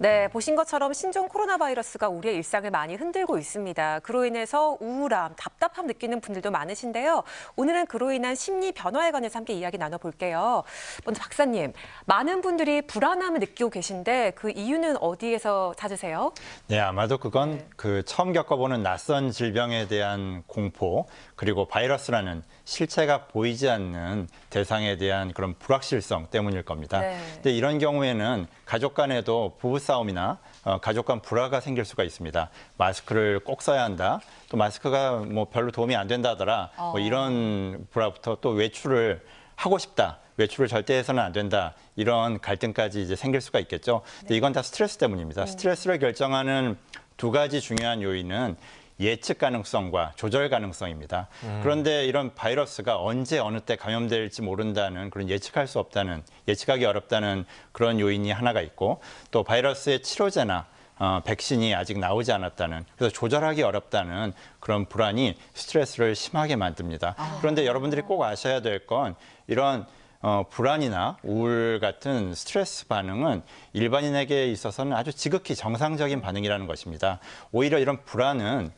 네, 보신 것처럼 신종 코로나 바이러스가 우리의 일상을 많이 흔들고 있습니다. 그로 인해서 우울함, 답답함 느끼는 분들도 많으신데요. 오늘은 그로 인한 심리 변화에 관해서 함께 이야기 나눠볼게요. 먼저 박사님, 많은 분들이 불안함을 느끼고 계신데 그 이유는 어디에서 찾으세요? 네, 아마도 그건 네. 처음 겪어보는 낯선 질병에 대한 공포, 그리고 바이러스라는 실체가 보이지 않는 대상에 대한 그런 불확실성 때문일 겁니다. 네. 근데 이런 경우에는 가족 간에도 부부싸움이나 가족 간 불화가 생길 수가 있습니다. 마스크를 꼭 써야 한다. 또 마스크가 뭐 별로 도움이 안 된다더라. 뭐 이런 불화부터 또 외출을 하고 싶다. 외출을 절대 해서는 안 된다. 이런 갈등까지 이제 생길 수가 있겠죠. 근데 이건 다 스트레스 때문입니다. 스트레스를 결정하는 두 가지 중요한 요인은 예측 가능성과 조절 가능성입니다. 그런데 이런 바이러스가 언제 어느 때 감염될지 모른다는 그런 예측하기 어렵다는 그런 요인이 하나가 있고, 또 바이러스의 치료제나 백신이 아직 나오지 않았다는, 그래서 조절하기 어렵다는 그런 불안이 스트레스를 심하게 만듭니다. 그런데 여러분들이 꼭 아셔야 될 건 이런 불안이나 우울 같은 스트레스 반응은 일반인에게 있어서는 아주 지극히 정상적인 반응이라는 것입니다. 오히려 이런 불안은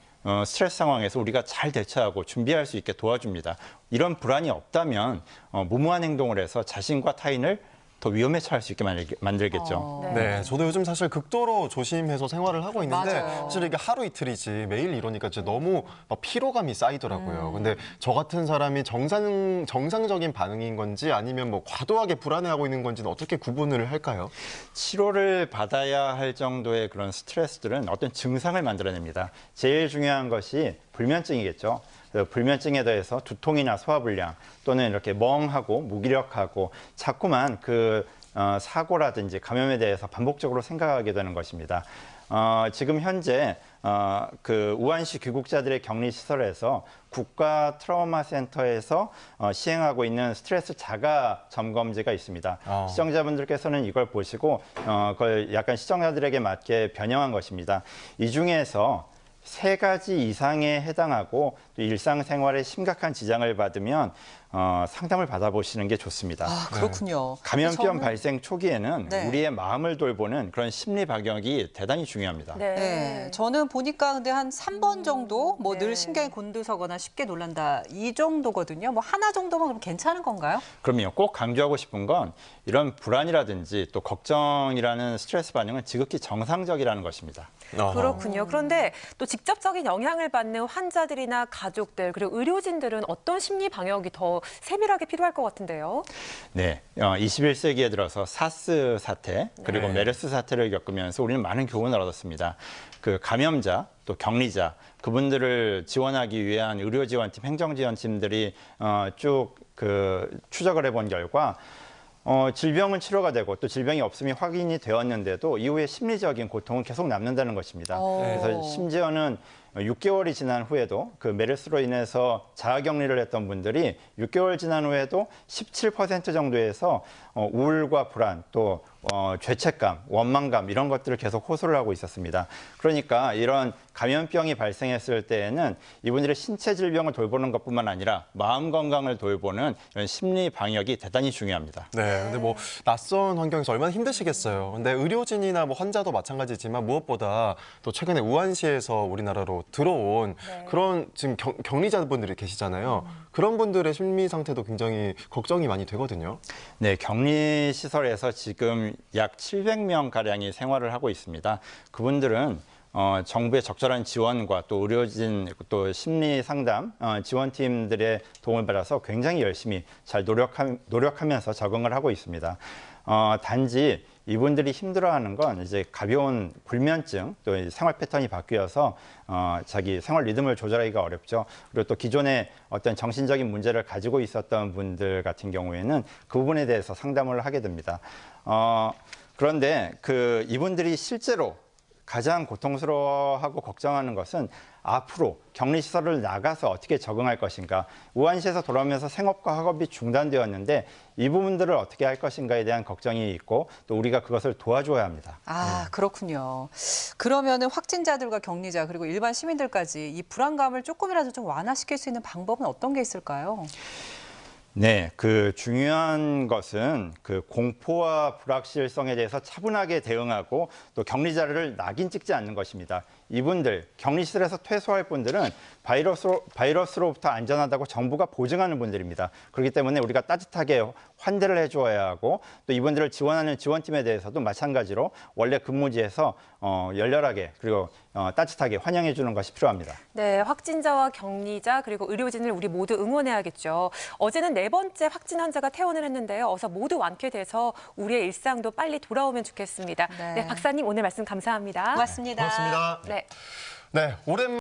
스트레스 상황에서 우리가 잘 대처하고 준비할 수 있게 도와줍니다. 이런 불안이 없다면 무모한 행동을 해서 자신과 타인을 더 위험에 처할 수 있게 만들겠죠. 네, 저도 요즘 사실 극도로 조심해서 생활을 하고 있는데 맞아요. 사실 이게 하루 이틀이지 매일 이러니까 진짜 너무 막 피로감이 쌓이더라고요. 근데 저 같은 사람이 정상적인 반응인 건지 아니면 뭐 과도하게 불안해하고 있는 건지는 어떻게 구분을 할까요? 치료를 받아야 할 정도의 그런 스트레스들은 어떤 증상을 만들어냅니다. 제일 중요한 것이 불면증이겠죠. 불면증에 대해서 두통이나 소화불량 또는 이렇게 멍하고 무기력하고 자꾸만 사고라든지 감염에 대해서 반복적으로 생각하게 되는 것입니다. 지금 현재 우한시 귀국자들의 격리 시설에서 국가 트라우마 센터에서 시행하고 있는 스트레스 자가 점검지가 있습니다. 시청자분들께서는 이걸 보시고 그걸 약간 시청자들에게 맞게 변형한 것입니다. 이 중에서 3가지 이상에 해당하고 또 일상생활에 심각한 지장을 받으면 상담을 받아보시는 게 좋습니다. 아, 그렇군요. 감염병 발생 초기에는 네. 우리의 마음을 돌보는 그런 심리 방역이 대단히 중요합니다. 네, 저는 보니까 근데 한 3번 정도 뭐 늘 네. 신경이 곤두서거나 쉽게 놀란다 이 정도거든요. 뭐 하나 정도면 그럼 괜찮은 건가요? 그럼요. 꼭 강조하고 싶은 건 이런 불안이라든지 또 걱정이라는 스트레스 반응은 지극히 정상적이라는 것입니다. 그렇군요. 그런데 또 직접적인 영향을 받는 환자들이나 가족들 그리고 의료진들은 어떤 심리 방역이 더 세밀하게 필요할 것 같은데요. 네, 21세기에 들어서 사스 사태 그리고 메르스 사태를 겪으면서 우리는 많은 교훈을 얻었습니다. 그 감염자 또 격리자 그분들을 지원하기 위한 의료지원팀, 행정지원팀들이 쭉 추적을 해본 결과 질병은 치료가 되고 또 질병이 없음이 확인이 되었는데도 이후에 심리적인 고통은 계속 남는다는 것입니다. 그래서 심지어는 6개월이 지난 후에도 그 메르스로 인해서 자가격리를 했던 분들이 6개월 지난 후에도 17% 정도에서 우울과 불안 또 죄책감, 원망감 이런 것들을 계속 호소를 하고 있었습니다. 그러니까 이런 감염병이 발생했을 때에는 이분들의 신체 질병을 돌보는 것뿐만 아니라 마음 건강을 돌보는 이런 심리 방역이 대단히 중요합니다. 네, 근데 뭐 낯선 환경에서 얼마나 힘드시겠어요. 근데 의료진이나 뭐 환자도 마찬가지지만 무엇보다 또 최근에 우한시에서 우리나라로 들어온 그런 지금 격리자분들이 계시잖아요. 그런 분들의 심리 상태도 굉장히 걱정이 많이 되거든요. 네, 격리 시설에서 지금 약 700명 가량이 생활을 하고 있습니다. 그분들은 정부의 적절한 지원과 또 의료진 또 심리 상담 지원팀들의 도움을 받아서 굉장히 열심히 잘 노력하면서 적응을 하고 있습니다. 단지 이분들이 힘들어하는 건 이제 가벼운 불면증 또 생활 패턴이 바뀌어서 자기 생활 리듬을 조절하기가 어렵죠. 그리고 또 기존에 어떤 정신적인 문제를 가지고 있었던 분들 같은 경우에는 그 부분에 대해서 상담을 하게 됩니다. 그런데 이분들이 실제로 가장 고통스러워하고 걱정하는 것은 앞으로 격리시설을 나가서 어떻게 적응할 것인가. 우한시에서 돌아오면서 생업과 학업이 중단되었는데 이 부분들을 어떻게 할 것인가에 대한 걱정이 있고 또 우리가 그것을 도와줘야 합니다. 아, 그렇군요. 그러면은 확진자들과 격리자 그리고 일반 시민들까지 이 불안감을 조금이라도 좀 완화시킬 수 있는 방법은 어떤 게 있을까요? 네, 그 중요한 것은 그 공포와 불확실성에 대해서 차분하게 대응하고 또 격리 자료를 낙인 찍지 않는 것입니다. 이분들 격리실에서 퇴소할 분들은 바이러스로부터 안전하다고 정부가 보증하는 분들입니다. 그렇기 때문에 우리가 따뜻하게 환대를 해주어야 하고 또 이분들을 지원하는 지원팀에 대해서도 마찬가지로 원래 근무지에서 열렬하게 그리고 따뜻하게 환영해 주는 것이 필요합니다. 네, 확진자와 격리자 그리고 의료진을 우리 모두 응원해야겠죠. 어제는 4번째 확진 환자가 퇴원을 했는데요. 어서 모두 완쾌돼서 우리의 일상도 빨리 돌아오면 좋겠습니다. 네. 네, 박사님 오늘 말씀 감사합니다. 고맙습니다. 고맙습니다. 네. 네, 오랜